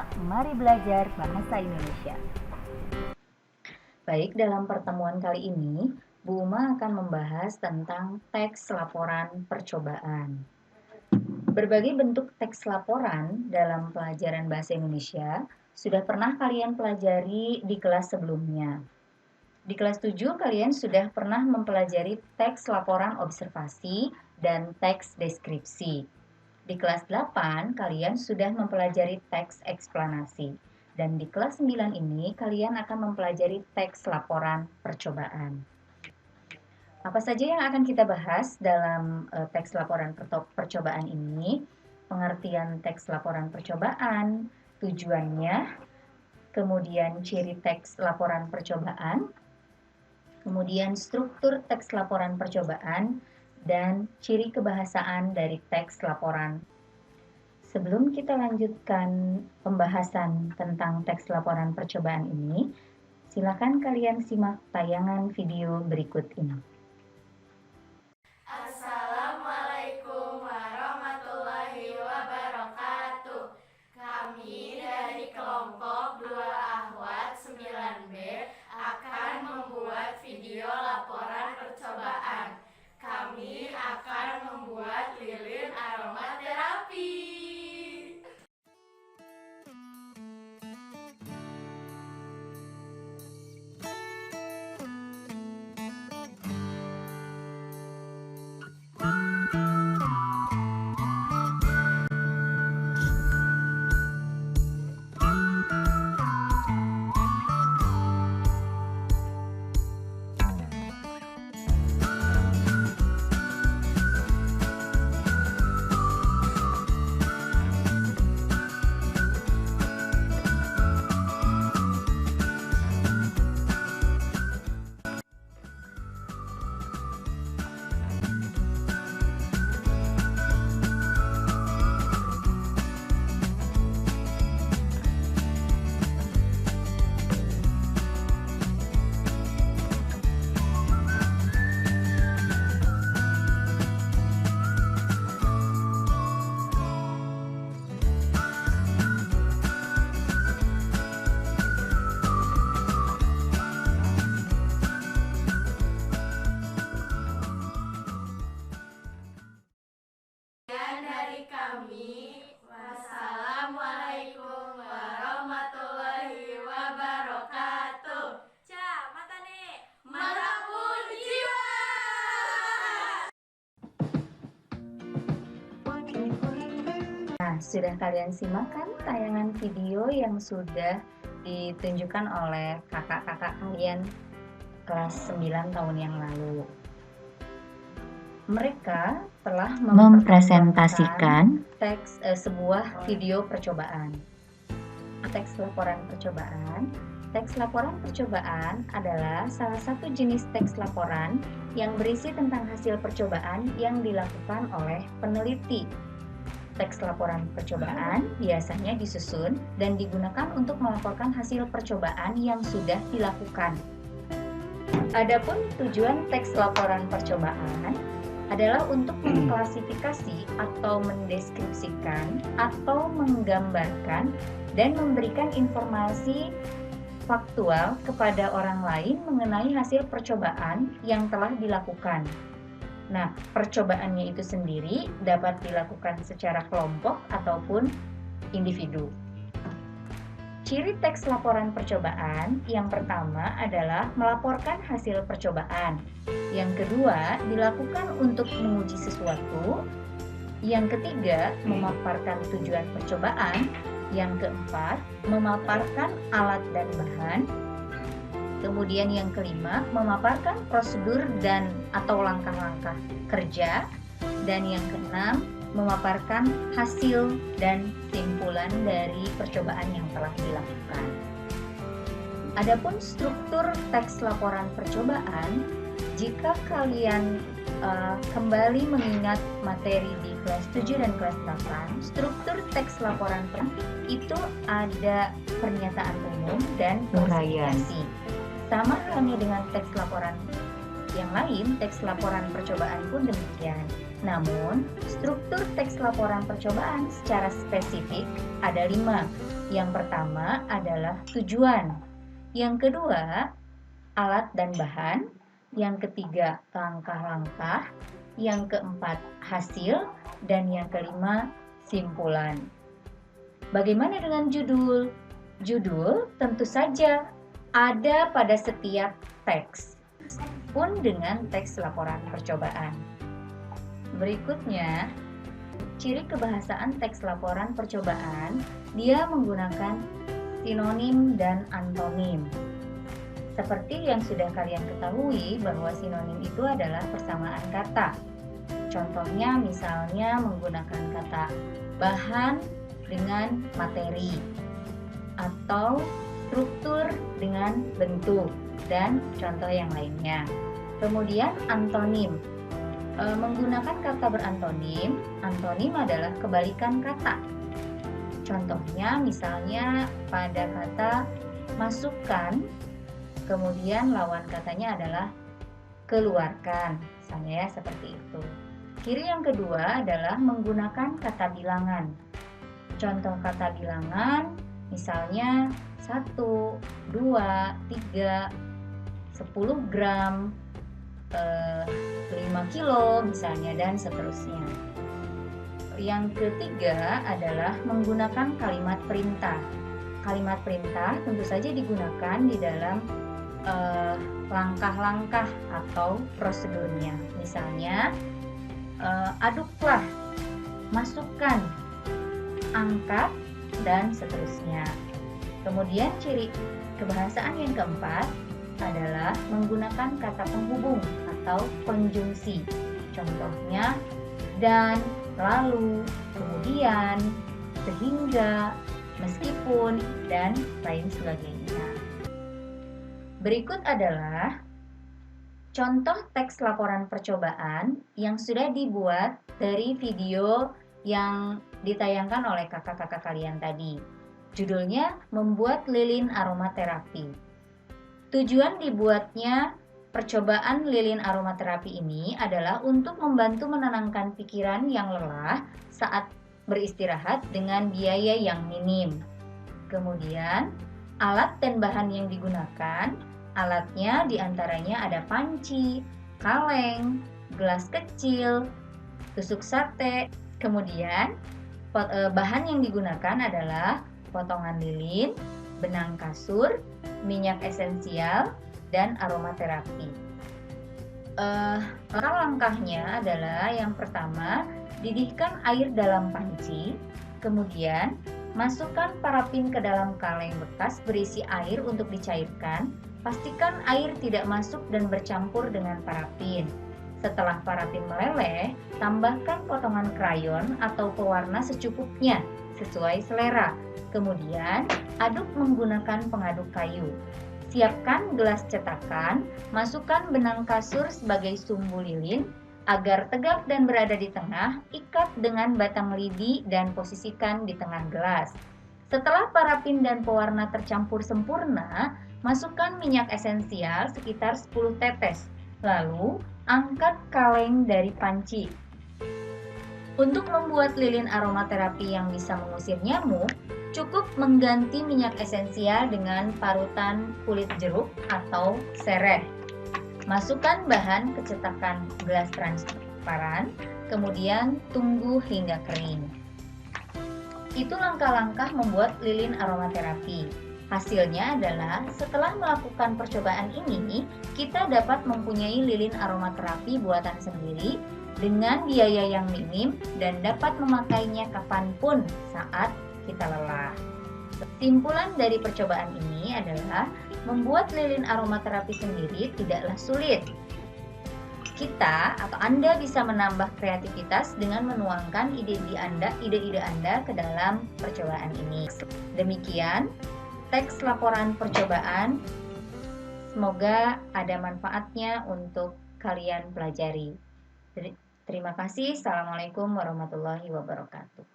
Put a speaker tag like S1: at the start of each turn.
S1: bersama Mari Belajar Bahasa Indonesia. Baik, dalam pertemuan kali ini, Bu Uma akan membahas tentang teks laporan percobaan. Berbagai bentuk teks laporan dalam pelajaran Bahasa Indonesia sudah pernah kalian pelajari di kelas sebelumnya. Di kelas 7 kalian sudah pernah mempelajari teks laporan observasi dan teks deskripsi. Di kelas 8 kalian sudah mempelajari teks eksplanasi. Dan di kelas 9 ini kalian akan mempelajari teks laporan percobaan. Apa saja yang akan kita bahas dalam teks laporan percobaan ini? Pengertian teks laporan percobaan, tujuannya, kemudian ciri teks laporan percobaan, kemudian struktur teks laporan percobaan, dan ciri kebahasaan dari teks laporan. Sebelum kita lanjutkan pembahasan tentang teks laporan percobaan ini, silakan kalian simak tayangan video berikut ini.
S2: Assalamualaikum warahmatullahi wabarakatuh. Kami dari kelompok 2 Ahwat 9B akan membuat video laporan percobaan. Kami akan membuat lilin aromaterapi. Dari kami, wassalamualaikum warahmatullahi wabarakatuh. Mata nih, mata pun jiwa.
S1: Nah, sudah kalian simak kan tayangan video yang sudah ditunjukkan oleh kakak-kakak kalian kelas 9 tahun yang lalu. Mereka telah mempresentasikan sebuah video percobaan. Teks laporan percobaan. Teks laporan percobaan adalah salah satu jenis teks laporan yang berisi tentang hasil percobaan yang dilakukan oleh peneliti. Teks laporan percobaan biasanya disusun dan digunakan untuk melaporkan hasil percobaan yang sudah dilakukan. Adapun tujuan teks laporan percobaan adalah untuk mengklasifikasi atau mendeskripsikan atau menggambarkan dan memberikan informasi faktual kepada orang lain mengenai hasil percobaan yang telah dilakukan. Nah, percobaannya itu sendiri dapat dilakukan secara kelompok ataupun individu. Ciri teks laporan percobaan yang pertama adalah melaporkan hasil percobaan. Yang kedua, dilakukan untuk menguji sesuatu. Yang ketiga, memaparkan tujuan percobaan. Yang keempat, memaparkan alat dan bahan. Kemudian yang kelima, memaparkan prosedur dan atau langkah-langkah kerja. Dan yang keenam, memaparkan hasil dan simpulan dari percobaan yang telah dilakukan. Adapun struktur teks laporan percobaan, jika kalian kembali mengingat materi di kelas 7 dan kelas 8, struktur teks laporan itu ada pernyataan umum dan klasifikasi. Sama halnya dengan teks laporan yang lain, teks laporan percobaan pun demikian. Namun, struktur teks laporan percobaan secara spesifik ada 5, Yang pertama adalah tujuan, yang kedua alat dan bahan, yang ketiga langkah-langkah, yang keempat hasil, dan yang kelima simpulan. Bagaimana dengan judul? Judul tentu saja ada pada setiap teks, pun dengan teks laporan percobaan. Berikutnya, ciri kebahasaan teks laporan percobaan, dia menggunakan sinonim dan antonim. Seperti yang sudah kalian ketahui bahwa sinonim itu adalah persamaan kata. Contohnya misalnya menggunakan kata bahan dengan materi, atau struktur dengan bentuk, dan contoh yang lainnya. Kemudian antonim, menggunakan kata berantonim, antonim adalah kebalikan kata. Contohnya misalnya pada kata masukkan, kemudian lawan katanya adalah keluarkan, misalnya ya seperti itu. Ciri yang kedua adalah menggunakan kata bilangan. Contoh kata bilangan misalnya 1, 2, 3, 10 gram, 5 kilo misalnya, dan seterusnya. Yang ketiga adalah menggunakan kalimat perintah. Kalimat perintah tentu saja digunakan di dalam langkah-langkah atau prosedurnya. Misalnya, aduklah, masukkan, angkat, dan seterusnya. Kemudian ciri kebahasaan yang keempat adalah menggunakan kata penghubung atau konjungsi. Contohnya, dan, lalu, kemudian, sehingga, meskipun, dan lain sebagainya. Berikut adalah contoh teks laporan percobaan yang sudah dibuat dari video yang ditayangkan oleh kakak-kakak kalian tadi. Judulnya Membuat Lilin Aromaterapi. Tujuan dibuatnya percobaan lilin aromaterapi ini adalah untuk membantu menenangkan pikiran yang lelah saat beristirahat dengan biaya yang minim. Kemudian, alat dan bahan yang digunakan, alatnya diantaranya ada panci, kaleng, gelas kecil, tusuk sate. Kemudian, bahan yang digunakan adalah potongan lilin, benang kasur, minyak esensial, dan aromaterapi. Langkah-langkahnya adalah yang pertama, didihkan air dalam panci, kemudian masukkan parafin ke dalam kaleng bekas berisi air untuk dicairkan. Pastikan air tidak masuk dan bercampur dengan parafin. Setelah parafin meleleh, tambahkan potongan krayon atau pewarna secukupnya sesuai selera. Kemudian, aduk menggunakan pengaduk kayu. Siapkan gelas cetakan, masukkan benang kasur sebagai sumbu lilin. Agar tegak dan berada di tengah, ikat dengan batang lidi dan posisikan di tengah gelas. Setelah parafin dan pewarna tercampur sempurna, masukkan minyak esensial sekitar 10 tetes. Lalu, angkat kaleng dari panci. Untuk membuat lilin aromaterapi yang bisa mengusir nyamuk, cukup mengganti minyak esensial dengan parutan kulit jeruk atau sereh. Masukkan bahan ke cetakan gelas transparan, kemudian tunggu hingga kering. Itu langkah-langkah membuat lilin aromaterapi. Hasilnya adalah setelah melakukan percobaan ini, kita dapat mempunyai lilin aromaterapi buatan sendiri dengan biaya yang minim dan dapat memakainya kapanpun saat kita lelah. Kesimpulan dari percobaan ini adalah membuat lilin aromaterapi sendiri tidaklah sulit. Kita atau Anda bisa menambah kreativitas dengan menuangkan ide-ide Anda ke dalam percobaan ini. Demikian teks laporan percobaan. Semoga ada manfaatnya untuk kalian pelajari. Terima kasih. Assalamualaikum warahmatullahi wabarakatuh.